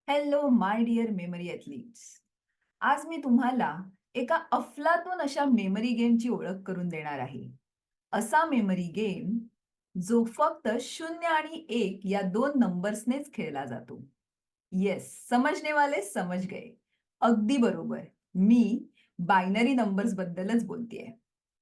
Hello my dear memory athletes. आज मी तुम्हाला एका अफलातून अशा मेमरी गेमची ओळख करून देणार आहे. असा मेमरी गेम जो फक्त 0 आणि 1 या 2 नंबर्सनेच खेळला जातो. येस, समझने वाले समझ गए. अगदी बरोबर. मी बायनरी नंबर्स बद्दलच बोलतेय.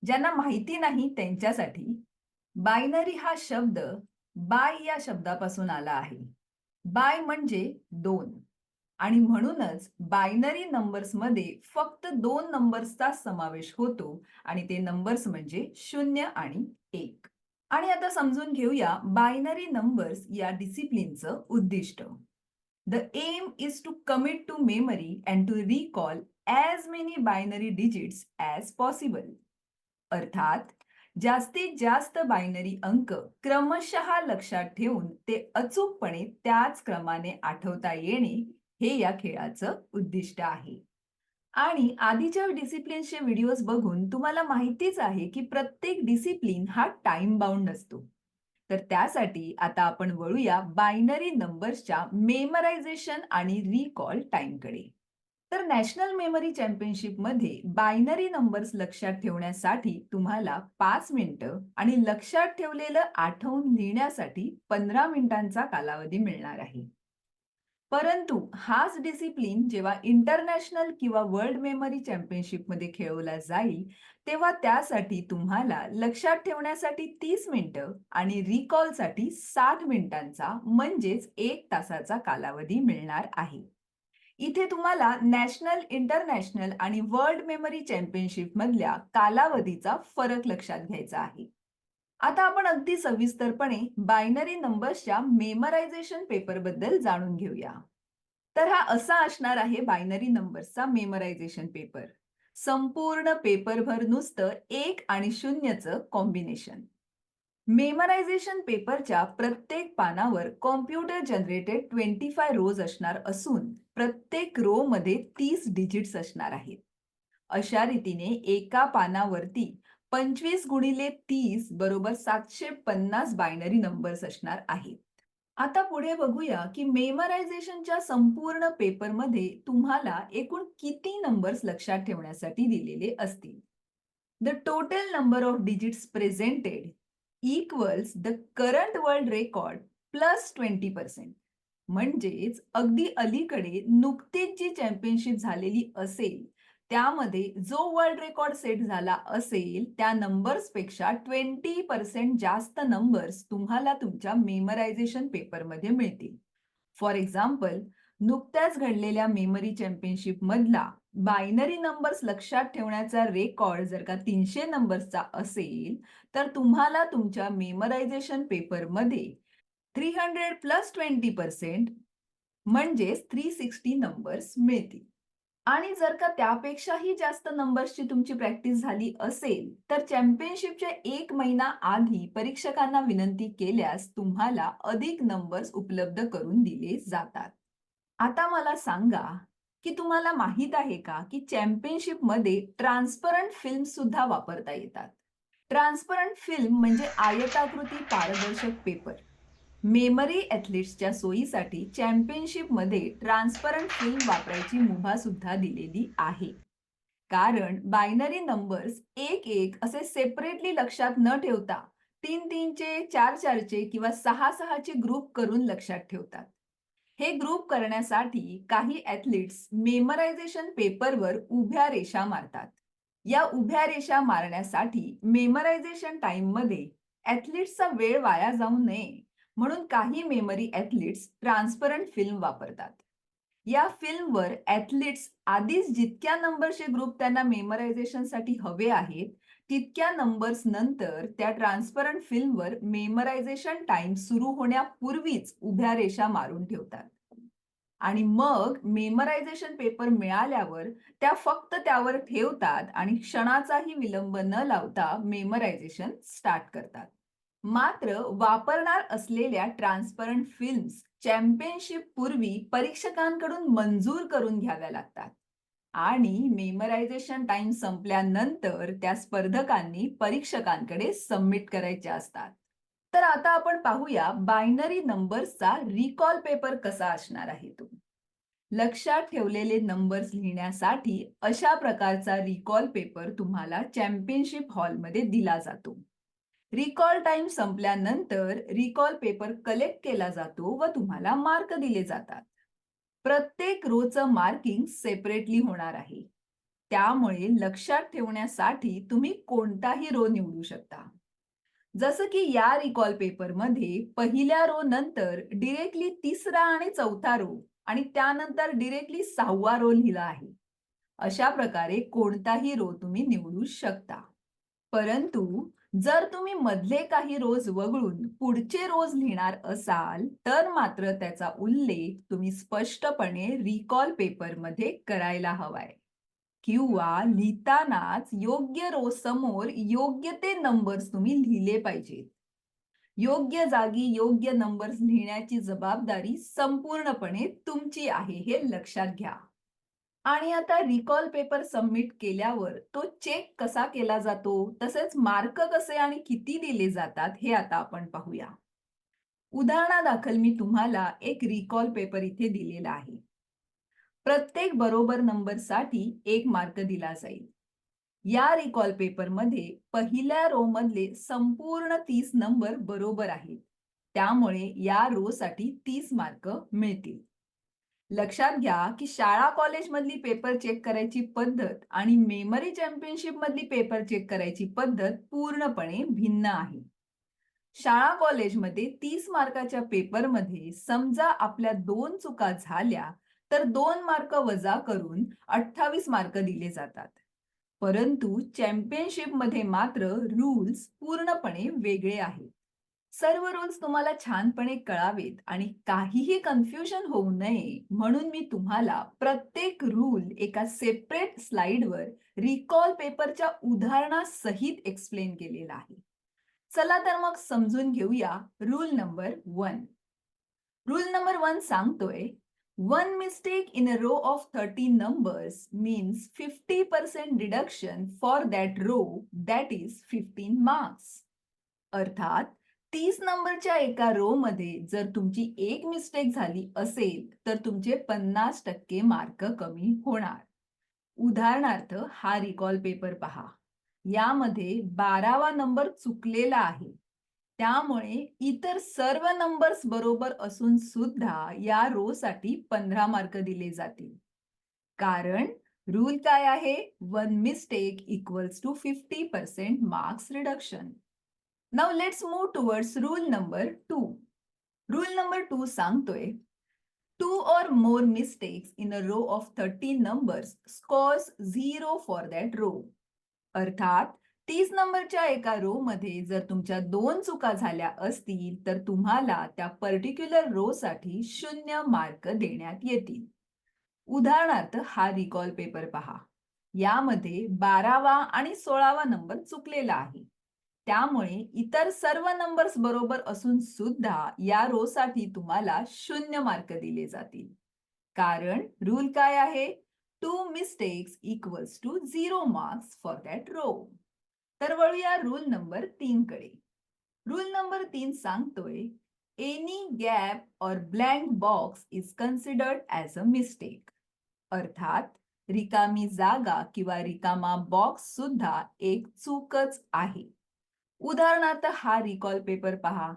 ज्यांना माहिती नाही त्यांच्यासाठी बायनरी हा शब्द बाय या शब्दापासून आला आहे. बाय म्हणजे 2 आणि म्हणूनच बायनरी नंबर्समध्ये फक्त 2 नंबर्सचा समावेश होतो आणि ते नंबर्स म्हणजे 0 आणि 1. आणि आता समजून घेऊया बायनरी नंबर्स या डिसिप्लिनचं उद्दिष्ट. The aim is to commit to memory and to recall as many binary digits as possible. अर्थात जास्तीत जास्त बायनरी अंक क्रमशः लक्षात ठेवून ते अचूकपणे त्याच क्रमाने आठवता येणे हे या खेळाचं उद्दिष्ट आहे. आणि आधीच्या डिसिप्लिन्सचे व्हिडिओज बघून तुम्हाला माहितीच आहे की प्रत्येक डिसिप्लिन हा टाइम बाउंड असतो. तर त्यासाठी आता आपण वळूया बायनरी नंबर्सच्या मेमरायझेशन आणि रिकॉल टाइमकडे. तर नॅशनल मेमरी चॅम्पियनशिपमध्ये बायनरी नंबर्स लक्षात ठेवण्यासाठी तुम्हाला 5 मिनिटं आणि लक्षात ठेवलेलं आठवून लिहिण्यासाठी 15 मिनिटांचा कालावधी मिळणार आहे. परंतु हाच डिसिप्लिन जेव्हा इंटरनॅशनल किंवा वर्ल्ड मेमरी चॅम्पियनशिपमध्ये खेळवला जाईल, तेव्हा त्यासाठी तुम्हाला लक्षात ठेवण्यासाठी 30 मिनिटं आणि रिकॉलसाठी 60 मिनिटांचा म्हणजेच 1 तासाचा कालावधी मिळणार आहे. इथे तुम्हाला नॅशनल, इंटरनॅशनल आणि वर्ल्ड मेमरी चॅम्पियनशिप मधल्या कालावधीचा फरक लक्षात घ्यायचा आहे. आता आपण अगदी सविस्तरपणे बायनरी नंबर्सच्या मेमरायझेशन पेपरबद्दल जाणून घेऊया. तर हा असा असणार आहे बायनरी नंबर्सचा मेमरायझेशन पेपर. संपूर्ण पेपरभर नुसतं 1 आणि 0चं कॉम्बिनेशन. मेमरायझेशन पेपरच्या प्रत्येक पानावर कॉम्प्युटर जनरेटेड 25 रोज असणार असून प्रत्येक रो मध्ये 30 डिजिट्स असणार आहेत. अशा रीतीने एका पानावरती 25 गुणिले 30 बरोबर 750 बायनरी नंबर्स असणार आहेत. आता पुढे बघूया की मेमरायझेशनच्या संपूर्ण पेपरमध्ये तुम्हाला एकूण किती नंबर्स लक्षात ठेवण्यासाठी दिलेले असतील. The total number of digits presented equals the current world record plus 20%. म्हणजेच अगदी अलीकडे नुकतीच जी चॅम्पियनशिप झालेली असेल, त्यामध्ये जो वर्ल्ड रेकॉर्ड सेट झाला असेल, त्या नंबर्सपेक्षा 20% जास्त नंबर्स तुम्हाला तुमच्या मेमरायझेशन पेपरमध्ये मिळतील. फॉर एक्झाम्पल, नुकत्याच घडलेल्या मेमरी चॅम्पियनशिप मधला बायनरी नंबर्स लक्षात ठेवण्याचा रेकॉर्ड जर का 300 नंबर्सचा असेल, तर तुम्हाला तुमच्या मेमरायझेशन पेपरमध्ये 300 प्लस 20% म्हणजेच 360 नंबर्स मिळतील. आणि जर का त्यापेक्षाही जास्त नंबर्सची तुमची प्रॅक्टिस झाली असेल, तर चॅम्पियनशिपच्या 1 महिना आधी परीक्षकांना विनंती केल्यास तुम्हाला अधिक नंबर्स उपलब्ध करून दिले जातात. आता मला सांगा, की तुम्हाला माहीत आहे का, की चॅम्पियनशिपमध्ये ट्रान्सपरंट फिल्म सुद्धा वापरता येतात. ट्रान्सपरंट फिल्म म्हणजे आयताकृती पारदर्शक पेपर. मेमरी ॲथलीट्सच्या सोयीसाठी चॅम्पियनशिपमध्ये ट्रान्सपरंट फिल्म वापरायची मुभा सुद्धा दिलेली आहे. कारण बायनरी नंबर्स 1-1 असे सेपरेटली लक्षात न ठेवता 3-3चे, 4-4चे किंवा 6-6चे ग्रुप करून लक्षात ठेवतात. हे ग्रुप करण्यासाठी काही ॲथलीट्स मेमरायझेशन पेपरवर उभ्या रेषा मारतात. या उभ्या रेषा मारण्यासाठी मेमरायझेशन टाइममध्ये ॲथलीट्सचा वेळ वाया जाऊ नये म्हणून काही मेमरी ॲथलीट्स ट्रान्सपरंट फिल्म वापरतात. या फिल्मवर ॲथलीट्स आधीच जितक्या नंबरचे ग्रुप त्यांना मेमरायझेशनसाठी हवे आहेत, तितक्या नंबर्स नंतर त्या ट्रान्सपरंट फिल्मवर मेमरायझेशन टाइम सुरू होण्यापूर्वीच उभ्या रेषा मारून ठेवतात. आणि मग मेमरायझेशन पेपर मिळाल्यावर त्या फक्त त्यावर ठेवतात आणि क्षणाचाही विलंब न लावता मेमरायझेशन स्टार्ट करतात. मात्र वापरणार असलेल्या ट्रान्सपरंट फिल्म्स चॅम्पियनशिप पूर्वी परीक्षकांकडून मंजूर करून घ्याव्या लागतात आणि मेमरायझेशन टाइम संपल्यानंतर त्या स्पर्धकांनी परीक्षकांकडे सबमिट करायच्या असतात. तर आता आपण पाहूया बायनरी नंबर्सचा रिकॉल पेपर कसा असणार आहे तो. लक्षात ठेवलेले नंबर्स लिहिण्यासाठी अशा प्रकारचा रिकॉल पेपर तुम्हाला चॅम्पियनशिप हॉलमध्ये दिला जातो. रिकॉल टाइम संपल्यानंतर रिकॉल पेपर कलेक्ट केला जातो व तुम्हाला मार्क दिले जातात. प्रत्येक रोचं मार्किंग सेपरेटली होणार आहे. त्यामुळे लक्षात ठेवण्यासाठी तुम्ही कोणताही रो निवडू शकता. जसं की या रिकॉल पेपरमध्ये पहिल्या रो नंतर डिरेक्टली तिसरा आणि चौथा रो आणि त्यानंतर डिरेक्टली 6वा रो लिहिला आहे. अशा प्रकारे कोणताही रो तुम्ही निवडू शकता. परंतु जर तुम्ही मधले काही रोज वगळून पुढचे रोज लिहिणार असाल, तर मात्र त्याचा उल्लेख तुम्ही स्पष्टपणे रिकॉल पेपरमध्ये करायला हवाय. किंवा लिहितानाच योग्य रो समोर योग्य ते नंबर्स तुम्ही लिहिले पाहिजेत. योग्य जागी योग्य नंबर्स लिहिण्याची जबाबदारी संपूर्णपणे तुमची आहे, हे लक्षात घ्या. आणि आता रिकॉल पेपर सबमिट केल्यावर तो चेक कसा केला जातो, तसेच मार्क कसे आणि किती दिले जातात हे आता आपण पाहूया. उदाहरणादाखल मी तुम्हाला एक रिकॉल पेपर इथे दिलेला आहे. प्रत्येक बरोबर नंबरसाठी 1 मार्क दिला जाईल. या रिकॉल पेपरमध्ये पहिल्या रो मधले संपूर्ण 30 नंबर बरोबर आहेत. त्यामुळे या रो साठी 30 मार्क मिळतील. लक्षात घ्या की शाळा कॉलेजमधली पेपर चेक करायची पद्धत आणि मेमरी चॅम्पियनशिप मधली पेपर चेक करायची पद्धत पूर्णपणे भिन्न आहे. शाळा कॉलेजमध्ये 30 मार्काच्या पेपरमध्ये समजा आपल्या 2 चुका झाल्या तर 2 मार्क वजा करून 28 मार्क दिले जातात. परंतु चॅम्पियनशिपमध्ये मात्र रूल्स पूर्णपणे वेगळे आहेत. सर्व रूल्स तुम्हाला छानपणे कळावेत आणि काहीही कन्फ्युजन होऊ नये म्हणून मी तुम्हाला प्रत्येक रूल एका सेपरेट स्लाइडवर रिकॉल पेपरच्या उदाहरणासहित एक्सप्लेन केलेला आहे. चला तर मग समजून घेऊया रूल नंबर 1. रूल नंबर 1 सांगतोय, one mistake in a row of 30 numbers means 50% deduction for that row, that is 15 marks. अर्थात 30 नंबरच्या एका रो मध्ये जर तुमची एक मिस्टेक झाली असेल तर तुमचे 50% मार्क कमी होणार. उदाहरणार्थ हा रिकॉल पेपर पहा. यामध्ये 12वा नंबर चुकलेला आहे. त्यामुळे इतर सर्व नंबर्स बरोबर असून सुद्धा या रो साठी 15 मार्क दिले जातील. कारण रूल काय आहे? One mistake equals to 50% marks reduction. Now let's move towards rule number 2. Rule number 2 सांगतोय, 2 or more mistakes in a row of 30 numbers scores 0 for that row. अर्थात 30 नंबरच्या एका रो मध्ये जर तुमच्या 2 चुका झाल्या असतील तर तुम्हाला त्या पर्टिक्युलर रो साठी 0 मार्क देण्यात येतील. उदाहरणार्थ हा रिकॉल पेपर पहा. यामध्ये 12वा आणि 16वा नंबर चुकलेला आहे. त्यामुळे इतर सर्व नंबर्स बरोबर असून सुद्धा या रो साठी तुम्हाला 0 मार्क दिले जातील. कारण रूल काय आहे? 2 mistakes equals to 0 marks for that row. तर वळूया रूल नंबर 3 कडे. रूल नंबर 3 सांगतोय, any gap or blank box is considered as a mistake. अर्थात रिकामी जागा किंवा रिकामा बॉक्स सुद्धा एक चूकच आहे. उदाहरणार्थ हा रिकॉल पेपर पहा.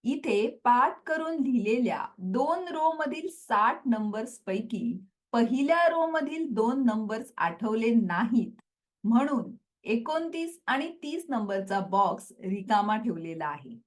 इथे पाठ करून लिहिलेल्या 2 रो मधील 60 नंबर्स पैकी पहिल्या रो मधील 2 नंबर्स आठवले नाहीत म्हणून 29 आणि 30 नंबरचा बॉक्स रिकामा ठेवलेला आहे.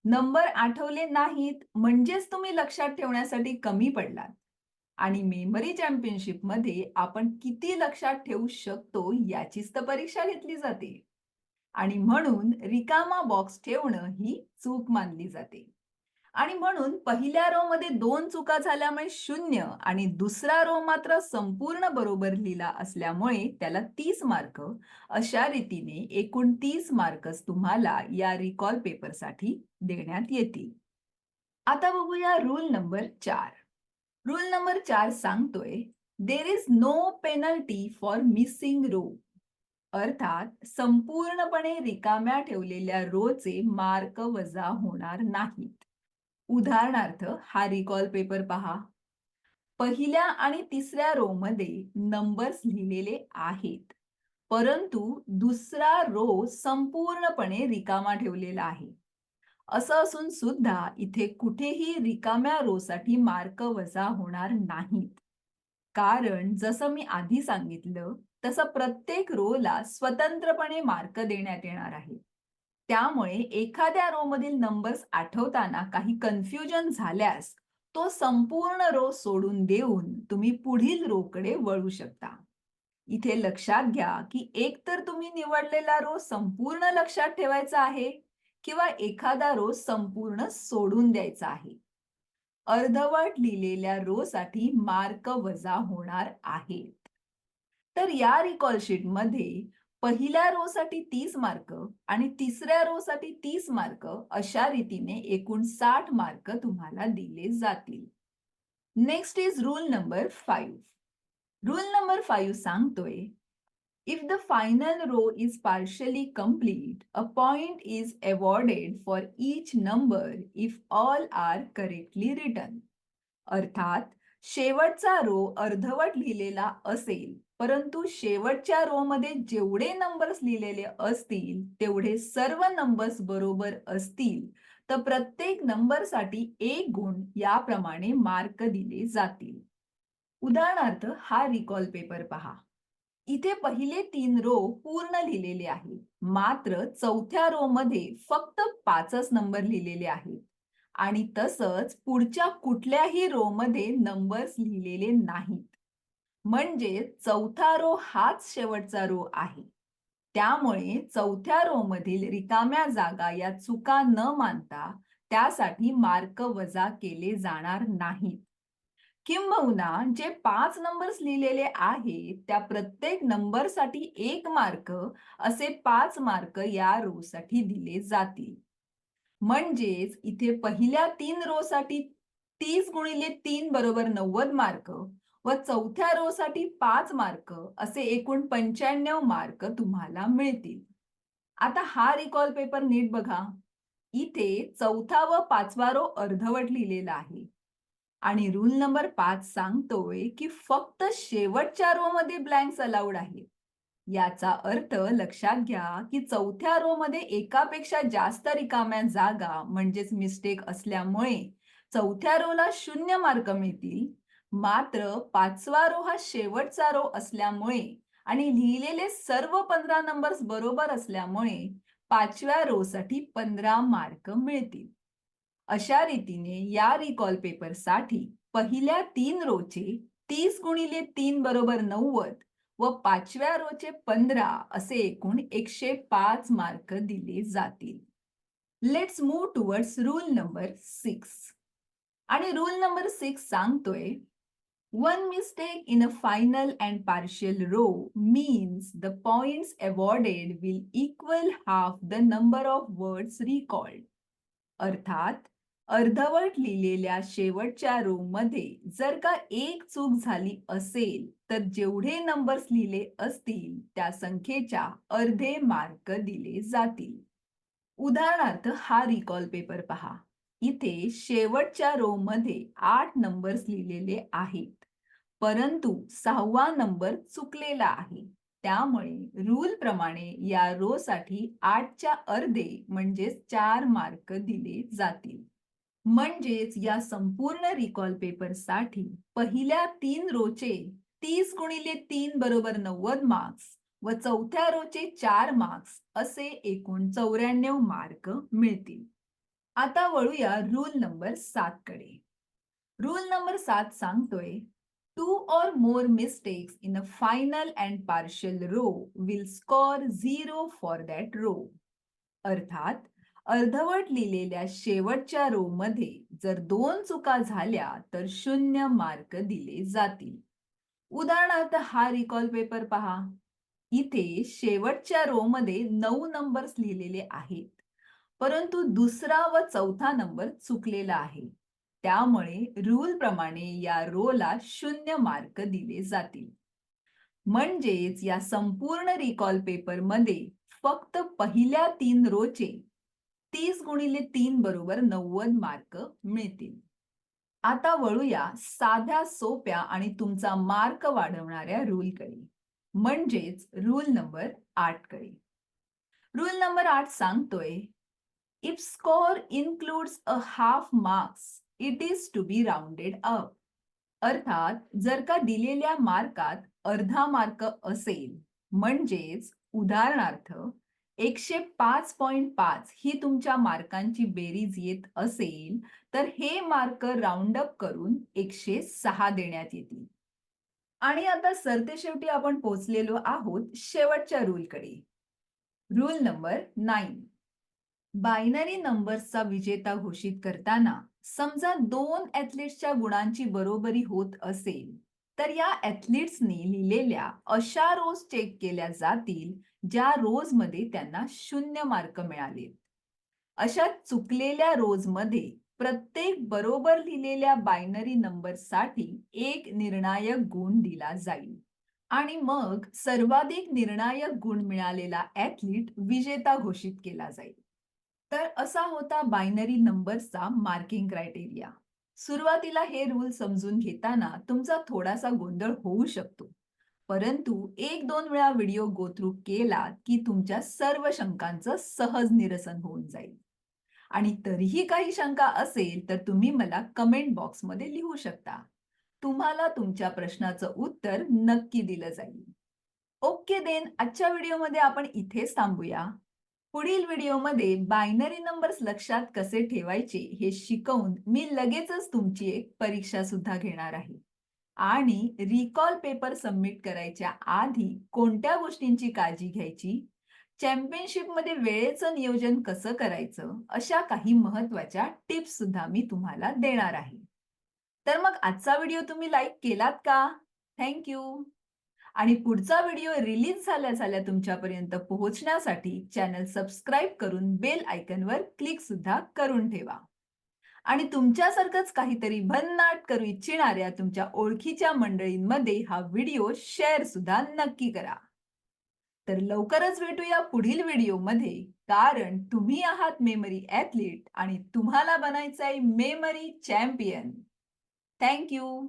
नंबर आठवले नाहीत म्हणजेच तुम्ही लक्षात ठेवण्यासाठी कमी पडलात. आणि मेमरी चॅम्पियनशिप मध्ये आपण किती लक्षात ठेवू शकतो याचीच तर परीक्षा घेतली जाते. आणि म्हणून रिकामा बॉक्स ठेवणं ही चूक मानली जाते. आणि म्हणून पहिल्या रो मध्ये 2 चुका झाल्यामुळे 0 आणि दुसरा रो मात्र संपूर्ण बरोबर लिहिला असल्यामुळे त्याला 30 मार्क, अशा रीतीने एकूण 30 मार्कच तुम्हाला या रिकॉल पेपरसाठी देण्यात येतील. आता बघूया रूल नंबर 4. रूल नंबर 4 सांगतोय, there is no penalty for missing row. अर्थात संपूर्णपणे रिकाम्या ठेवलेल्या रोचे मार्क वजा होणार नाहीत. उदाहरणार्थ हा रिकॉल पेपर पहा. पहिल्या आणि तिसऱ्या रो मध्ये नंबर्स लिहिलेले आहेत, परंतु दुसरा रो संपूर्णपणे रिकामा ठेवलेला आहे. असं असून सुद्धा इथे कुठेही रिकाम्या रोसाठी मार्क वजा होणार नाहीत. कारण जसं मी आधी सांगितलं, तसं प्रत्येक रोला स्वतंत्रपणे मार्क देण्यात येणार आहे. त्यामुळे एखाद्या रो मधील नंबर्स आठवताना काही कन्फ्युजन झाल्यास तो संपूर्ण रो सोडून देऊन तुम्ही पुढील रोकडे वळू शकता. इथे लक्षात घ्या की एकतर तुम्ही निवडलेला रो संपूर्ण लक्षात ठेवायचा आहे किंवा एखादा रो संपूर्ण सोडून द्यायचा आहे. अर्धवट लिहिलेल्या रो साठी मार्क वजा होणार आहेत. तर या रिकॉल शीट मध्ये पहिल्या रो साठी 30 मार्क आणि तिसऱ्या रो साठी 30 मार्क अशा रीतीने एकूण 60 मार्क तुम्हाला दिले जातील. Next is rule number 5. Rule number 5 सांगतोय, if the final row is partially complete, a point is awarded for each number if all are correctly written. अर्थात शेवटचा रो अर्धवट लिहिलेला असेल, परंतु शेवटच्या रो मध्ये जेवढे नंबर्स लिहिलेले असतील तेवढे सर्व नंबर्स बरोबर असतील तर प्रत्येक नंबरसाठी 1 गुण याप्रमाणे मार्क दिले जातील. उदाहरणार्थ हा रिकॉल पेपर पहा. इथे पहिले 3 रो पूर्ण लिहिलेले आहेत. मात्र चौथ्या रो मध्ये फक्त 5च नंबर लिहिलेले आहेत. आणि तसंच पुढच्या कुठल्याही रो मध्ये नंबर्स लिहिलेले नाहीत. म्हणजे चौथा रो हाच शेवटचा रो आहे. त्यामुळे चौथ्या रो मधील रिकाम्या जागा या चुका न मानता त्यासाठी मार्क वजा केले जाणार नाहीत. किंबहुना जे 5 नंबर्स लिहिलेले आहेत त्या प्रत्येक नंबरसाठी 1 मार्क असे 5 मार्क या रो साठी दिले जातील. म्हणजेच इथे पहिल्या 3 रो साठी 30 गुणिले 3 बरोबर 90 मार्क व चौथ्या रो साठी 5 मार्क असे एकूण 95 मार्क तुम्हाला मिळतील. आता हा रिकॉल पेपर नीट बघा. इथे चौथा व पाचवा रो अर्धवट लिहिलेला आहे. आणि रूल नंबर 5 सांगतोय की फक्त शेवटच्या रो मध्ये ब्लँक्स अलाउड आहेत. याचा अर्थ लक्षात घ्या की चौथ्या रो मध्ये एकापेक्षा जास्त रिकाम्या जागा म्हणजेच मिस्टेक असल्यामुळे चौथ्या रोला 0 मार्क मिळतील. मात्र पाचवा रो हा शेवटचा रो असल्यामुळे आणि लिहिलेले सर्व 15 नंबर्स बरोबर असल्यामुळे पाचव्या रो साठी 15 मार्क मिळतील. अशा रीतीने या रिकॉल पेपर साठी पहिल्या 3 रोचे 30 गुणिले 3 बरोबर 90 व पाचव्या रोचे 15 असे एकूण 105 मार्क दिले जातील. Let's move towards rule number 6. आणि रूल नंबर 6 सांगतोय, one mistake in a final and partial row means the points awarded will equal half the number of words recalled. अर्थात अर्धवट लिहिलेल्या शेवटच्या रो मध्ये जर का एक चूक झाली असेल तर जेवढे नंबर्स लिहिले असतील त्या संख्येच्या अर्धे मार्क दिले जातील. उदाहरणार्थ हा रिकॉल पेपर पहा. इथे शेवटच्या रो मध्ये 8 नंबर्स लिहिलेले आहेत. परंतु 6वा नंबर चुकलेला आहे. त्यामुळे रूल प्रमाणे या रो साठी 8च्या अर्धे म्हणजेच 4 मार्क दिले जातील. म्हणजेच या संपूर्ण रिकॉल पेपर साठी पहिल्या 3 रोचे 30 गुणिले 3 बरोबर 90 मार्क्स व चौथ्या रोचे 4 मार्क्स असे एकूण 94 मार्क मिळतील. आता वळूया रूल नंबर 7 कडे. रूल नंबर 7 सांगतोय, 2 or more mistakes in a final and partial row will score 0 for that row. अर्थात अर्धवट लिहिलेल्या शेवटच्या रो मध्ये जर 2 चुका झाल्या तर 0 मार्क दिले जातील. उदाहरणार्थ हा रिकॉल पेपर पहा. इथे शेवटच्या रो मध्ये 9 नंबर्स लिहिलेले आहेत. परंतु दुसरा व चौथा नंबर चुकलेला आहे. त्यामुळे रूल प्रमाणे या रोला 0 मार्क दिले जातील. म्हणजेच या संपूर्ण रिकॉल पेपर मध्ये फक्त पहिल्या 3 रोचे 30 गुणिले 3 बरोबर 90 मार्क मिळतील. आता वळूया साध्या सोप्या आणि तुमचा मार्क वाढवणाऱ्या रूलकडे, म्हणजेच रूल नंबर 8 कडे. रूल नंबर 8 सांगतोय, if score includes a half marks, it is to be rounded up. अर्थात जर का दिलेल्या मार्कात अर्धा मार्क असेल, म्हणजेच उदाहरणार्थ 105.5 ही तुमच्या मार्कांची बेरीज येत असेल, तर हे मार्क राउंड अप करून 106 देण्यात येतील. आणि आता सरतेशेवटी आपण पोहोचलेलो आहोत शेवटच्या रूलकडे. Rule number 9. बायनरी नंबर्सचा विजेता घोषित करताना समजा दोन ॲथलीट्सच्या गुणांची बरोबरी होत असेल, तर या ॲथलीट्सनी लिहिलेल्या अशा रोज चेक केल्या जातील ज्या रोजमध्ये त्यांना 0 मार्क मिळाले. अशा चुकलेल्या रोजमध्ये प्रत्येक बरोबर लिहिलेल्या बायनरी नंबरसाठी एक निर्णायक गुण दिला जाईल आणि मग सर्वाधिक निर्णायक गुण मिळालेला ॲथलीट विजेता घोषित केला जाईल. तर असा होता बायनरी नंबर्सचा मार्किंग क्रायटेरिया. सुरुवातीला हे रूल समजून घेताना तुमचा थोडासा गोंधळ होऊ शकतो. परंतु 1-2 वेळा व्हिडिओ गो थ्रू केला की तुमच्या सर्व शंकांचं सहज निरसन होऊन जाईल. आणि तरीही काही शंका असेल तर तुम्ही मला कमेंट बॉक्समध्ये लिहू शकता. तुम्हाला तुमच्या प्रश्नाचं उत्तर नक्की दिलं जाईल. ओके देन, आजच्या व्हिडिओमध्ये आपण इथेच थांबूया. पुढील व्हिडिओमध्ये बायनरी नंबर्स लक्षात कसे ठेवायचे हे शिकवून मी लगेचच तुमची एक परीक्षा सुद्धा घेणार आहे. आणि रिकॉल पेपर सबमिट करायच्या आधी कोणत्या गोष्टींची काळजी घ्यायची, चॅम्पियनशिपमध्ये वेळेचं नियोजन कसं करायचं, अशा काही महत्त्वाच्या टिप्स सुद्धा मी तुम्हाला देणार आहे. तर मग आजचा व्हिडिओ तुम्ही लाईक केलात का? Thank you. आणि पुढचा व्हिडिओ रिलीज झाल्या-झाल्या तुमच्यापर्यंत पोहोचण्यासाठी चॅनल सबस्क्राईब करून बेल आयकॉनवर क्लिक सुद्धा करून ठेवा. आणि तुमच्यासारखंच काहीतरी भन्नाट करू इच्छिणाऱ्या तुमच्या ओळखीच्या मंडळींमध्ये हा व्हिडिओ शेअर सुद्धा नक्की करा. तर लवकरच भेटूया पुढील व्हिडिओमध्ये, कारण तुम्ही आहात मेमरी ॲथलीट आणि तुम्हाला बनायचं आहे मेमरी चॅम्पियन. Thank you.